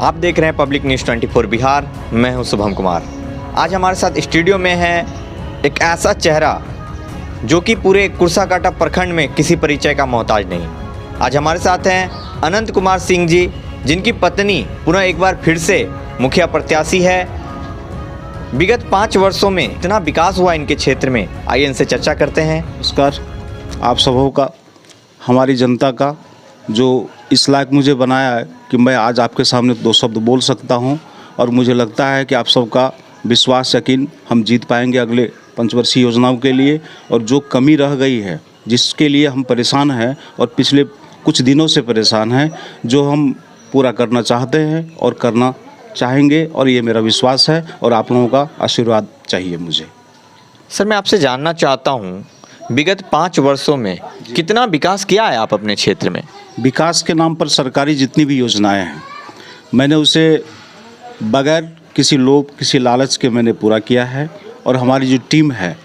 आप देख रहे हैं पब्लिक न्यूज़ 24 बिहार। मैं हूं शुभम कुमार। आज हमारे साथ स्टूडियो में है एक ऐसा चेहरा जो कि पूरे कुर्साकांटा प्रखंड में किसी परिचय का मोहताज नहीं। आज हमारे साथ हैं अनंत कुमार सिंह जी, जिनकी पत्नी पुनः एक बार फिर से मुखिया प्रत्याशी है। विगत 5 वर्षों में इतना विकास हुआ इनके क्षेत्र में, आइए इनसे चर्चा करते हैं। नमस्कार आप सबों का, हमारी जनता का, जो इस लायक मुझे बनाया है कि मैं आज आपके सामने 2 शब्द बोल सकता हूं। और मुझे लगता है कि आप सबका विश्वास यकीन हम जीत पाएंगे अगले पंचवर्षीय योजनाओं के लिए। और जो कमी रह गई है, जिसके लिए हम परेशान हैं और पिछले कुछ दिनों से परेशान हैं, जो हम पूरा करना चाहते हैं और करना चाहेंगे, और ये मेरा विश्वास है और आप लोगों का आशीर्वाद चाहिए मुझे। सर, मैं आपसे जानना चाहता हूँ, विगत 5 वर्षों में कितना विकास किया है आप अपने क्षेत्र में? विकास के नाम पर सरकारी जितनी भी योजनाएं हैं, मैंने उसे बगैर किसी लोभ किसी लालच के मैंने पूरा किया है। और हमारी जो टीम है,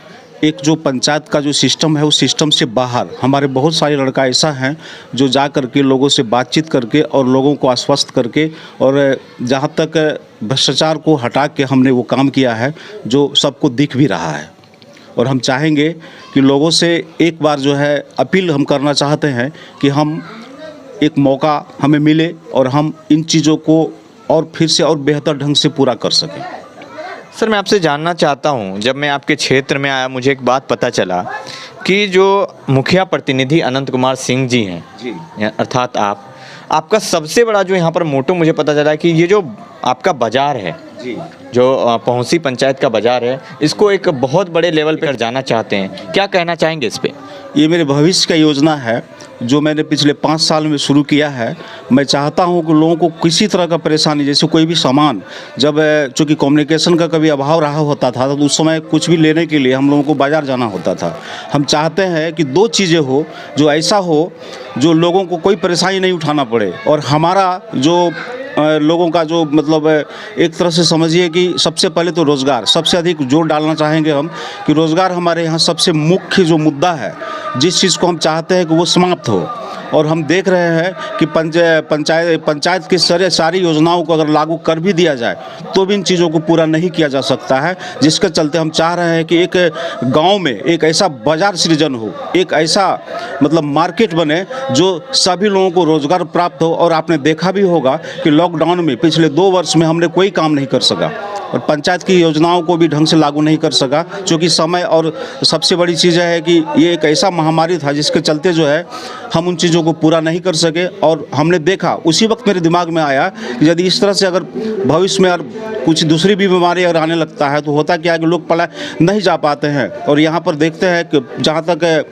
एक जो पंचायत का जो सिस्टम है, उस सिस्टम से बाहर हमारे बहुत सारे लड़का ऐसा हैं जो जा करके लोगों से बातचीत करके और लोगों को आश्वस्त करके, और जहाँ तक भ्रष्टाचार को हटा के हमने वो काम किया है जो सबको दिख भी रहा है। और हम चाहेंगे कि लोगों से एक बार जो है अपील हम करना चाहते हैं कि हम एक मौका हमें मिले और हम इन चीज़ों को और फिर से और बेहतर ढंग से पूरा कर सकें। सर, मैं आपसे जानना चाहता हूं, जब मैं आपके क्षेत्र में आया मुझे एक बात पता चला कि जो मुखिया प्रतिनिधि अनंत कुमार सिंह जी हैं जी, अर्थात आपका सबसे बड़ा जो यहाँ पर मोटो मुझे पता चला कि ये जो आपका बाज़ार है जी, जो पहुंसी पंचायत का बाज़ार है, इसको एक बहुत बड़े लेवल पर जाना चाहते हैं। क्या कहना चाहेंगे इस पे? ये मेरे भविष्य का योजना है जो मैंने पिछले 5 साल में शुरू किया है। मैं चाहता हूं कि लोगों को किसी तरह का परेशानी, जैसे कोई भी सामान, जब चूँकि कम्युनिकेशन का कभी अभाव रहा होता था तो उस समय कुछ भी लेने के लिए हम लोगों को बाज़ार जाना होता था। हम चाहते हैं कि 2 चीज़ें हो, जो ऐसा हो जो लोगों को कोई परेशानी नहीं उठाना पड़े। और हमारा जो लोगों का जो मतलब एक तरह से समझिए कि सबसे पहले तो रोज़गार, सबसे अधिक जोर डालना चाहेंगे हम कि रोज़गार हमारे यहाँ सबसे मुख्य जो मुद्दा है, जिस चीज़ को हम चाहते हैं कि वो समाप्त हो। और हम देख रहे हैं कि पंचायत की सारी योजनाओं को अगर लागू कर भी दिया जाए तो भी इन चीज़ों को पूरा नहीं किया जा सकता है। जिसके चलते हम चाह रहे हैं कि एक गांव में एक ऐसा बाजार सृजन हो, एक ऐसा मतलब मार्केट बने जो सभी लोगों को रोज़गार प्राप्त हो। और आपने देखा भी होगा कि लॉकडाउन में पिछले 2 वर्ष में हमने कोई काम नहीं कर सका और पंचायत की योजनाओं को भी ढंग से लागू नहीं कर सका, क्योंकि समय, और सबसे बड़ी चीज़ है कि ये एक ऐसा महामारी था जिसके चलते जो है हम उन चीज़ों को पूरा नहीं कर सके। और हमने देखा, उसी वक्त मेरे दिमाग में आया कि यदि इस तरह से अगर भविष्य में और कुछ दूसरी भी बीमारी अगर आने लगता है तो होता क्या है कि लोग पला नहीं जा पाते हैं। और यहाँ पर देखते हैं कि जहाँ तक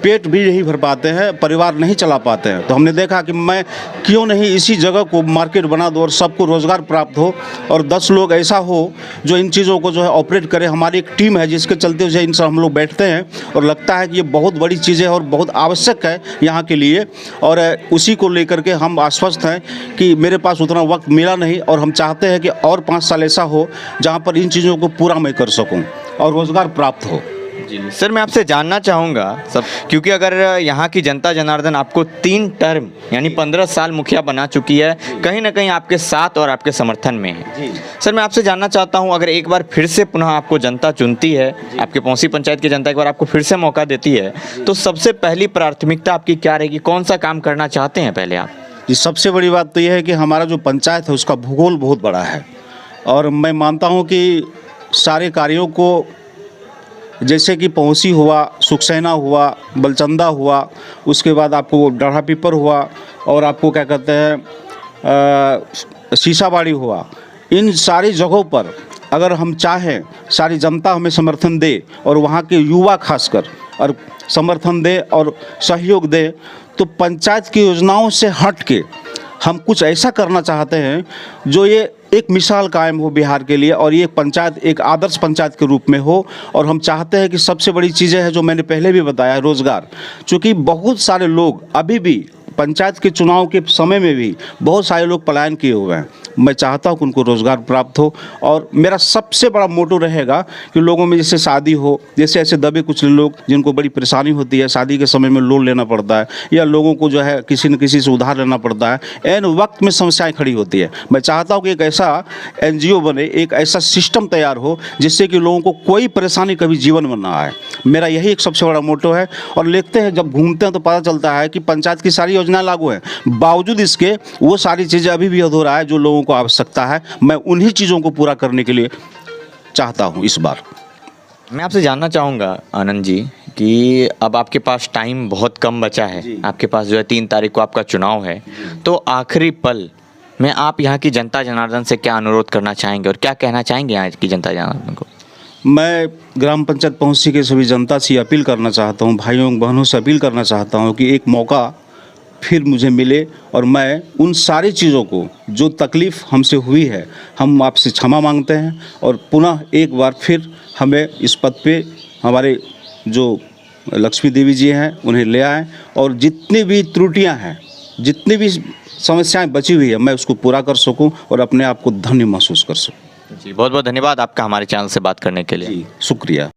पेट भी नहीं भर पाते हैं, परिवार नहीं चला पाते हैं। तो हमने देखा कि मैं क्यों नहीं इसी जगह को मार्केट बना दूँ और सबको रोज़गार प्राप्त हो और 10 लोग ऐसा हो जो इन चीज़ों को जो है ऑपरेट करे। हमारी एक टीम है जिसके चलते जो है इनसे हम लोग बैठते हैं और लगता है कि ये बहुत बड़ी चीज़ है और बहुत आवश्यक है यहाँ के लिए। और उसी को लेकर के हम आश्वस्त हैं कि मेरे पास उतना वक्त मिला नहीं, और हम चाहते हैं कि और 5 साल ऐसा हो जहाँ पर इन चीज़ों को पूरा मैं कर सकूँ और रोज़गार प्राप्त हो। जी सर, मैं आपसे जानना चाहूँगा सब, क्योंकि अगर यहाँ की जनता जनार्दन आपको 3 टर्म यानी 15 साल मुखिया बना चुकी है, कहीं ना कहीं आपके साथ और आपके समर्थन में है। सर, मैं आपसे जानना चाहता हूँ, अगर एक बार फिर से पुनः आपको जनता चुनती है, आपके पहुंची पंचायत की जनता एक बार आपको फिर से मौका देती है, तो सबसे पहली प्राथमिकता आपकी क्या रहेगी? कौन सा काम करना चाहते हैं पहले आप? जी, सबसे बड़ी बात तो यह है कि हमारा जो पंचायत है उसका भूगोल बहुत बड़ा है। और मैं मानता हूँ कि सारे कार्यों को, जैसे कि पहुंसी हुआ, सुखसैना हुआ, बलचंदा हुआ, उसके बाद आपको डढ़ा पीपर हुआ, और आपको क्या कहते हैं शीशाबाड़ी हुआ, इन सारी जगहों पर अगर हम चाहें, सारी जनता हमें समर्थन दे और वहाँ के युवा खासकर और समर्थन दे और सहयोग दे, तो पंचायत की योजनाओं से हट के हम कुछ ऐसा करना चाहते हैं जो ये एक मिसाल कायम हो बिहार के लिए, और ये पंचायत एक आदर्श पंचायत के रूप में हो। और हम चाहते हैं कि सबसे बड़ी चीज़ें हैं जो मैंने पहले भी बताया, रोज़गार। चूँकि बहुत सारे लोग अभी भी पंचायत के चुनाव के समय में भी बहुत सारे लोग पलायन किए हुए हैं। मैं चाहता हूँ कि उनको रोज़गार प्राप्त हो। और मेरा सबसे बड़ा मोटो रहेगा कि लोगों में जैसे शादी हो, जैसे ऐसे दबे कुछ लोग जिनको बड़ी परेशानी होती है, शादी के समय में लोन लेना पड़ता है या लोगों को जो है किसी न किसी से उधार लेना पड़ता है, ऐन वक्त में समस्याएं खड़ी होती है। मैं चाहता हूँ कि एक ऐसा NGO बने, एक ऐसा सिस्टम तैयार हो जिससे कि लोगों को कोई परेशानी कभी जीवन में ना आए। मेरा यही एक सबसे बड़ा मोटो है। और देखते हैं, जब घूमते हैं तो पता चलता है कि पंचायत की सारी योजनाएं लागू हैं, बावजूद इसके वो सारी चीज़ें अभी भी अधूरा है जो लोगों को आवश्यकता है। मैं उन्हीं चीज़ों को पूरा करने के लिए चाहता हूँ इस बार। मैं आपसे जानना चाहूँगा आनंद जी कि अब आपके पास टाइम बहुत कम बचा है, जी। आपके पास जो है 3 तारीख को आपका चुनाव है, तो आखिरी पल में आप यहाँ की जनता जनार्दन से क्या अनुरोध करना चाहेंगे और क्या कहना चाहेंगे यहाँ की जनता जनार्दन को? मैं ग्राम पंचायत पहुँची के सभी जनता से अपील करना चाहता हूँ, भाइयों बहनों से अपील करना चाहता हूँ कि एक मौका फिर मुझे मिले और मैं उन सारी चीज़ों को जो तकलीफ़ हमसे हुई है, हम आपसे क्षमा मांगते हैं और पुनः एक बार फिर हमें इस पद पे हमारे जो लक्ष्मी देवी जी हैं उन्हें ले आएँ और जितनी भी त्रुटियां हैं, जितनी भी समस्याएं बची हुई है, मैं उसको पूरा कर सकूं और अपने आप को धन्य महसूस कर सकूं। जी, बहुत बहुत धन्यवाद आपका हमारे चैनल से बात करने के लिए। जी, शुक्रिया।